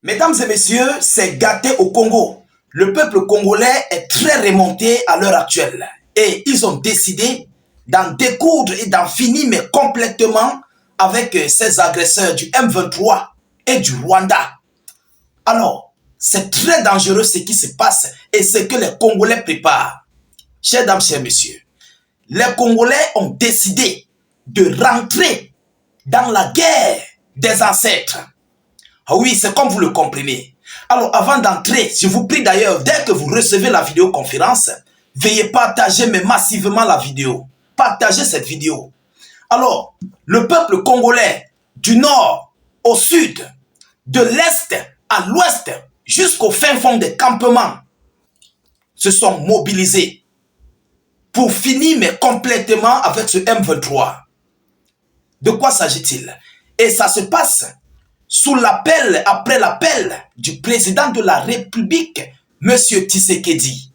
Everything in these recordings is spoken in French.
Mesdames et messieurs, c'est gâté au Congo. Le peuple congolais est très remonté à l'heure actuelle. Et ils ont décidé d'en découdre et d'en finir, mais complètement, avec ces agresseurs du M23 et du Rwanda. Alors, c'est très dangereux ce qui se passe et ce que les Congolais préparent. Chers dames, chers messieurs, les Congolais ont décidé de rentrer dans la guerre des ancêtres. Ah oui, c'est comme vous le comprenez. Alors, avant d'entrer, je vous prie d'ailleurs, dès que vous recevez la vidéoconférence, veuillez partager mais massivement la vidéo. Partagez cette vidéo. Alors, le peuple congolais, du nord au sud, de l'est à l'ouest, jusqu'au fin fond des campements, se sont mobilisés pour finir mais complètement avec ce M23. De quoi s'agit-il? Et ça se passe sous l'appel, après l'appel du président de la République, M. Tshisekedi,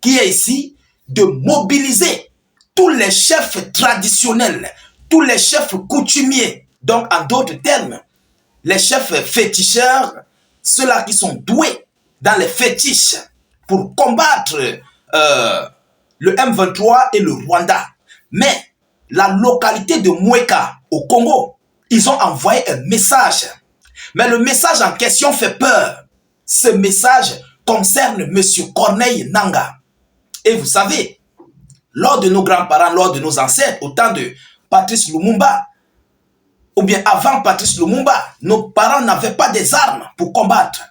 qui est ici de mobiliser tous les chefs traditionnels, tous les chefs coutumiers, donc en d'autres termes, les chefs féticheurs, ceux-là qui sont doués dans les fétiches pour combattre le M23 et le Rwanda. Mais la localité de Mouéka au Congo, ils ont envoyé un message. Mais le message en question fait peur. Ce message concerne M. Corneille Nangaa. Et vous savez, lors de nos grands-parents, lors de nos ancêtres, au temps de Patrice Lumumba, ou bien avant Patrice Lumumba, nos parents n'avaient pas des armes pour combattre.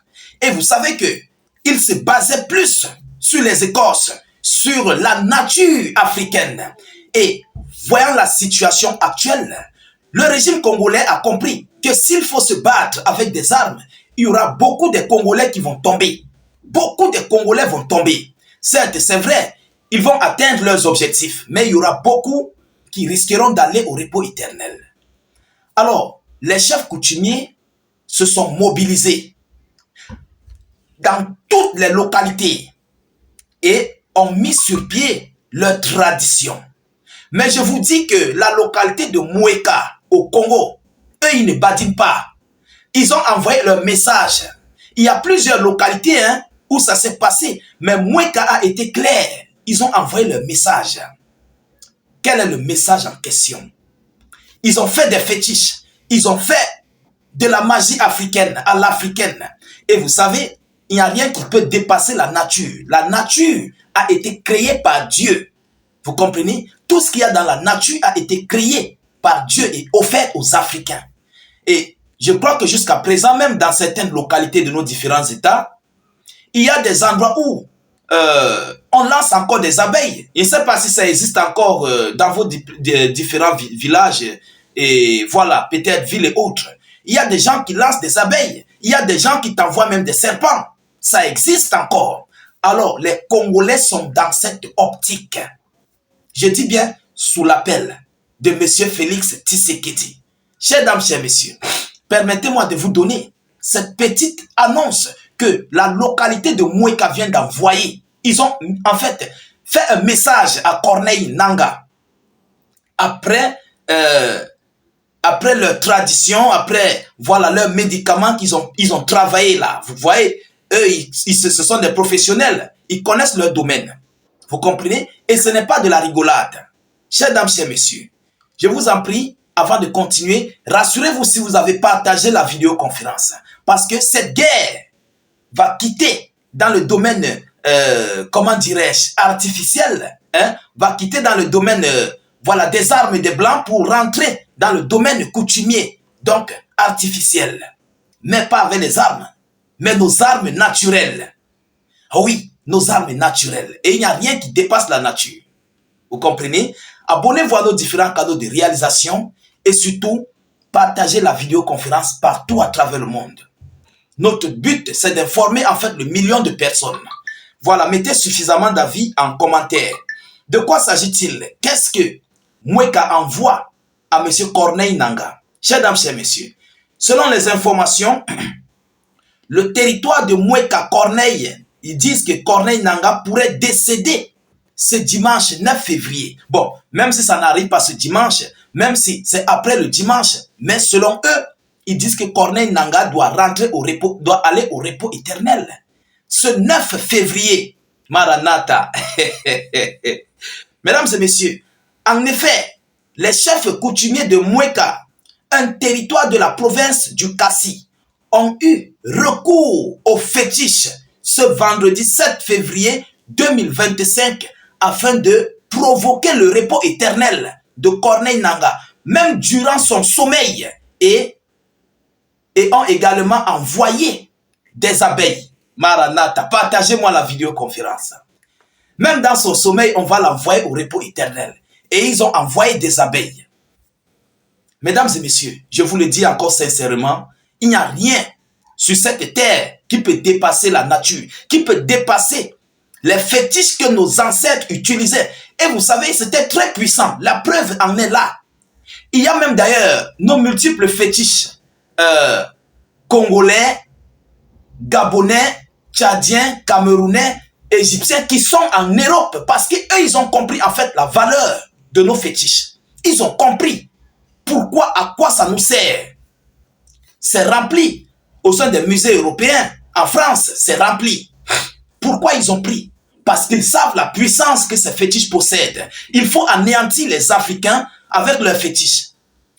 Et vous savez qu'ils se basaient plus sur les écorces, sur la nature africaine. Et voyant la situation actuelle, le régime congolais a compris que s'il faut se battre avec des armes, il y aura beaucoup de Congolais qui vont tomber. Beaucoup de Congolais vont tomber. Certes, c'est vrai, ils vont atteindre leurs objectifs, mais il y aura beaucoup qui risqueront d'aller au repos éternel. Alors, les chefs coutumiers se sont mobilisés dans toutes les localités et ont mis sur pied leur tradition. Mais je vous dis que la localité de Mouéka, au Congo, eux, ils ne badinent pas. Ils ont envoyé leur message. Il y a plusieurs localités où ça s'est passé, mais Mouéka a été clair. Ils ont envoyé leur message. Quel est le message en question? Ils ont fait des fétiches. Ils ont fait de la magie africaine à l'africaine. Et vous savez, il n'y a rien qui peut dépasser la nature. La nature a été créée par Dieu. Vous comprenez? Tout ce qu'il y a dans la nature a été créé par Dieu et offert aux Africains. Et je crois que jusqu'à présent, même dans certaines localités de nos différents États, il y a des endroits où on lance encore des abeilles. Je ne sais pas si ça existe encore dans vos différents villages et voilà, peut-être villes et autres. Il y a des gens qui lancent des abeilles. Il y a des gens qui t'envoient même des serpents. Ça existe encore. Alors, les Congolais sont dans cette optique. Je dis bien sous l'appel de M. Félix Tshisekedi. Chers dames, chers messieurs, permettez-moi de vous donner cette petite annonce que la localité de Mouéka vient d'envoyer. Ils ont en fait fait un message à Corneille Nangaa. Après leur tradition, après voilà leurs médicaments qu'ils ont travaillé là. Vous voyez, eux, ce sont des professionnels. Ils connaissent leur domaine. Vous comprenez? Et ce n'est pas de la rigolade. Chers dames, chers messieurs, je vous en prie, avant de continuer, rassurez-vous si vous avez partagé la vidéoconférence. Parce que cette guerre va quitter dans le domaine, comment dirais-je, artificiel, va quitter dans le domaine voilà, des armes et des blancs pour rentrer dans le domaine coutumier, donc artificiel. Mais pas avec les armes, mais nos armes naturelles. Ah oui, nos armes naturelles. Et il n'y a rien qui dépasse la nature. Vous comprenez? Abonnez-vous à nos différents canaux de réalisation et surtout, partagez la vidéoconférence partout à travers le monde. Notre but, c'est d'informer en fait le million de personnes. Voilà, mettez suffisamment d'avis en commentaire. De quoi s'agit-il? Qu'est-ce que Mouéka envoie à M. Corneille Nangaa? Chers dames, chers messieurs, selon les informations, le territoire de Mouéka Corneille, ils disent que Corneille Nangaa pourrait décéder ce dimanche 9 février. Bon, même si ça n'arrive pas ce dimanche, même si c'est après le dimanche, mais selon eux, ils disent que Corneille Nangaa doit rentrer au repos, doit aller au repos éternel. Ce 9 février, Maranatha. Mesdames et messieurs, en effet, les chefs coutumiers de Mouéka, un territoire de la province du Kassi, ont eu recours au fétiche ce vendredi 7 février 2025 afin de provoquer le repos éternel de Corneille Nangaa, même durant son sommeil, et ont également envoyé des abeilles. Maranatha, partagez-moi la vidéoconférence. Même dans son sommeil, on va l'envoyer au repos éternel. Et ils ont envoyé des abeilles. Mesdames et messieurs, je vous le dis encore sincèrement, il n'y a rien sur cette terre qui peut dépasser la nature, qui peut dépasser les fétiches que nos ancêtres utilisaient. Et vous savez, c'était très puissant. La preuve en est là. Il y a même d'ailleurs nos multiples fétiches congolais, gabonais, tchadiens, camerounais, égyptiens qui sont en Europe parce qu'eux, ils ont compris en fait la valeur de nos fétiches. Ils ont compris pourquoi, à quoi ça nous sert. C'est rempli au sein des musées européens. En France, c'est rempli. Pourquoi ils ont pris? Parce qu'ils savent la puissance que ces fétiches possèdent. Il faut anéantir les Africains avec leurs fétiches.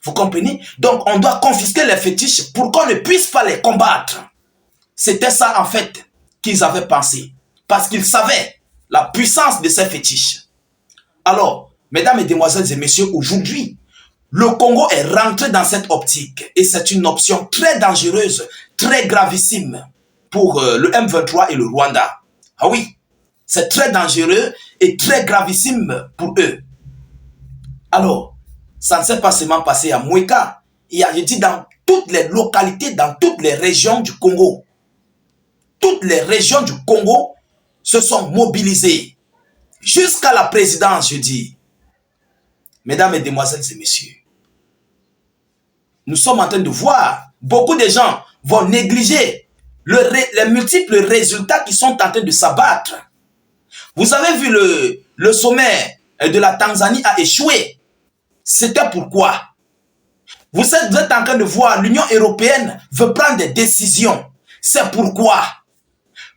Vous comprenez? Donc, on doit confisquer les fétiches pour qu'on ne puisse pas les combattre. C'était ça, en fait, qu'ils avaient pensé. Parce qu'ils savaient la puissance de ces fétiches. Alors, mesdames et demoiselles et messieurs, aujourd'hui, le Congo est rentré dans cette optique. Et c'est une option très dangereuse, très gravissime pour le M23 et le Rwanda. Ah oui, c'est très dangereux et très gravissime pour eux. Alors, ça ne s'est pas seulement passé à Mouéka. Il y a, je dis, dans toutes les localités, dans toutes les régions du Congo. Toutes les régions du Congo se sont mobilisées. Jusqu'à la présidence, je dis. Mesdames et demoiselles et messieurs, nous sommes en train de voir, beaucoup de gens vont négliger les multiples résultats qui sont en train de s'abattre. Vous avez vu le sommet de la Tanzanie a échoué. C'était pourquoi? Vous êtes en train de voir, l'Union européenne veut prendre des décisions. C'est pourquoi?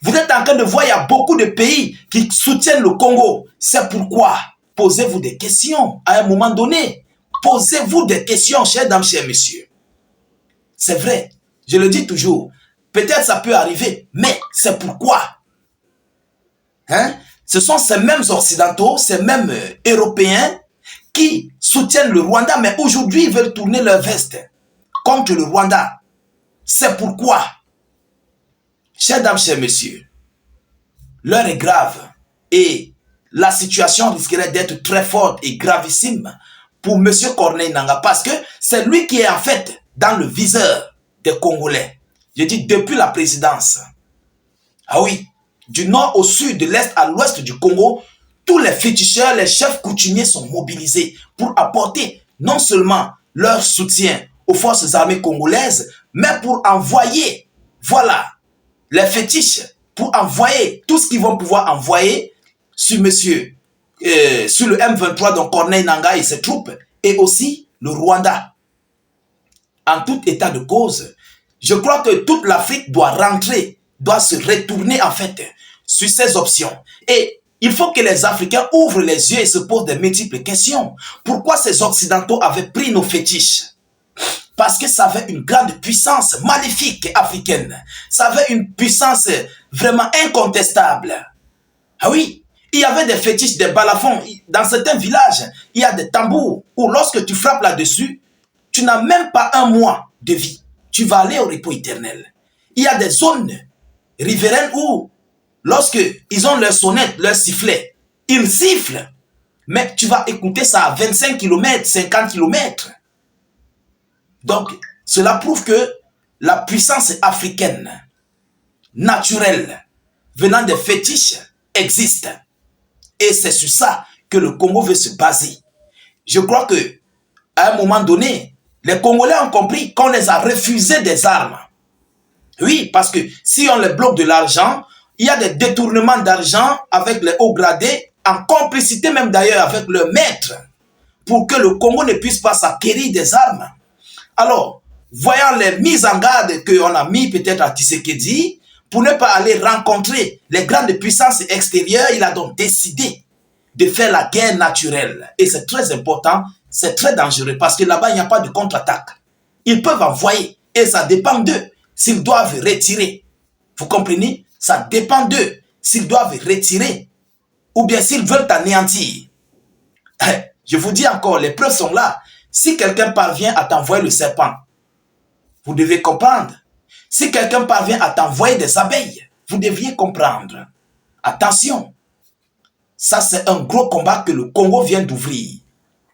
Vous êtes en train de voir, il y a beaucoup de pays qui soutiennent le Congo. C'est pourquoi? Posez-vous des questions à un moment donné. Posez-vous des questions, chers dames, chers messieurs. C'est vrai, je le dis toujours. Peut-être ça peut arriver, mais c'est pourquoi? Hein? Ce sont ces mêmes Occidentaux, ces mêmes Européens qui soutiennent le Rwanda, mais aujourd'hui ils veulent tourner leur veste contre le Rwanda. C'est pourquoi, chers dames, chers messieurs, l'heure est grave et la situation risquerait d'être très forte et gravissime pour M. Corneille Nangaa parce que c'est lui qui est en fait dans le viseur des Congolais. Je dis depuis la présidence. Ah oui, du nord au sud, de l'est à l'ouest du Congo, tous les féticheurs, les chefs coutumiers sont mobilisés pour apporter non seulement leur soutien aux forces armées congolaises, mais pour envoyer, voilà, les fétiches, pour envoyer tout ce qu'ils vont pouvoir envoyer sur sur le M23, donc Corneille Nangaa et ses troupes, et aussi le Rwanda. En tout état de cause, je crois que toute l'Afrique doit rentrer, doit se retourner en fait sur ces options. Et il faut que les Africains ouvrent les yeux et se posent de multiples questions. Pourquoi ces Occidentaux avaient pris nos fétiches? Parce que ça avait une grande puissance maléfique africaine. Ça avait une puissance vraiment incontestable. Ah oui, il y avait des fétiches, des balafons. Dans certains villages, il y a des tambours où lorsque tu frappes là-dessus, tu n'as même pas un mois de vie. Tu vas aller au repos éternel. Il y a des zones riveraines où, lorsque ils ont leur sonnette, leur sifflet, ils sifflent. Mais tu vas écouter ça à 25 km, 50 km. Donc, cela prouve que la puissance africaine, naturelle, venant des fétiches, existe. Et c'est sur ça que le Congo veut se baser. Je crois que, à un moment donné, les Congolais ont compris qu'on les a refusé des armes. Oui, parce que si on les bloque de l'argent, il y a des détournements d'argent avec les hauts gradés, en complicité même d'ailleurs avec leur maître, pour que le Congo ne puisse pas s'acquérir des armes. Alors, voyant les mises en garde qu'on a mis peut-être à Tshisekedi, pour ne pas aller rencontrer les grandes puissances extérieures, il a donc décidé de faire la guerre naturelle. Et c'est très important, c'est très dangereux, parce que là-bas, il n'y a pas de contre-attaque. Ils peuvent envoyer, et ça dépend d'eux, s'ils doivent retirer. Vous comprenez? Ça dépend d'eux, s'ils doivent retirer, ou bien s'ils veulent t'anéantir. Je vous dis encore, les preuves sont là. Si quelqu'un parvient à t'envoyer le serpent, vous devez comprendre. Si quelqu'un parvient à t'envoyer des abeilles, vous deviez comprendre. Attention, ça c'est un gros combat que le Congo vient d'ouvrir.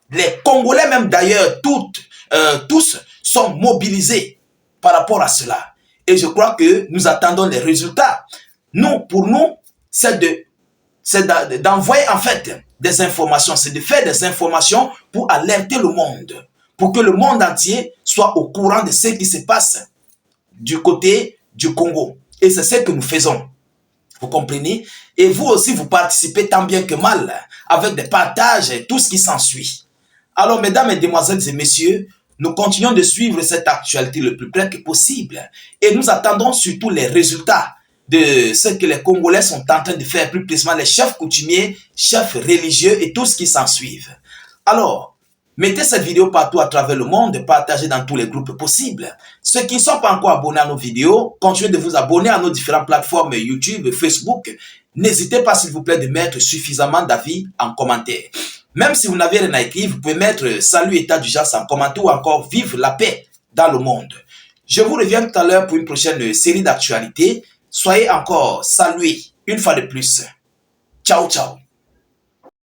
Les Congolais même d'ailleurs, tous sont mobilisés par rapport à cela. Et je crois que nous attendons les résultats. Pour nous, c'est d'envoyer en fait des informations, c'est de faire des informations pour alerter le monde, pour que le monde entier soit au courant de ce qui se passe du côté du Congo. Et c'est ce que nous faisons. Vous comprenez? Et vous aussi, vous participez tant bien que mal avec des partages et tout ce qui s'ensuit. Alors, mesdames, mesdemoiselles et messieurs, nous continuons de suivre cette actualité le plus près que possible. Et nous attendons surtout les résultats de ce que les Congolais sont en train de faire, plus précisément les chefs coutumiers, chefs religieux et tout ce qui s'ensuit. Alors, mettez cette vidéo partout à travers le monde, partagez dans tous les groupes possibles. Ceux qui ne sont pas encore abonnés à nos vidéos, continuez de vous abonner à nos différentes plateformes YouTube, Facebook. N'hésitez pas s'il vous plaît de mettre suffisamment d'avis en commentaire. Même si vous n'avez rien à écrire, vous pouvez mettre salut état d'urgence en commentaire ou encore vive la paix dans le monde. Je vous reviens tout à l'heure pour une prochaine série d'actualités. Soyez encore salués une fois de plus. Ciao, ciao.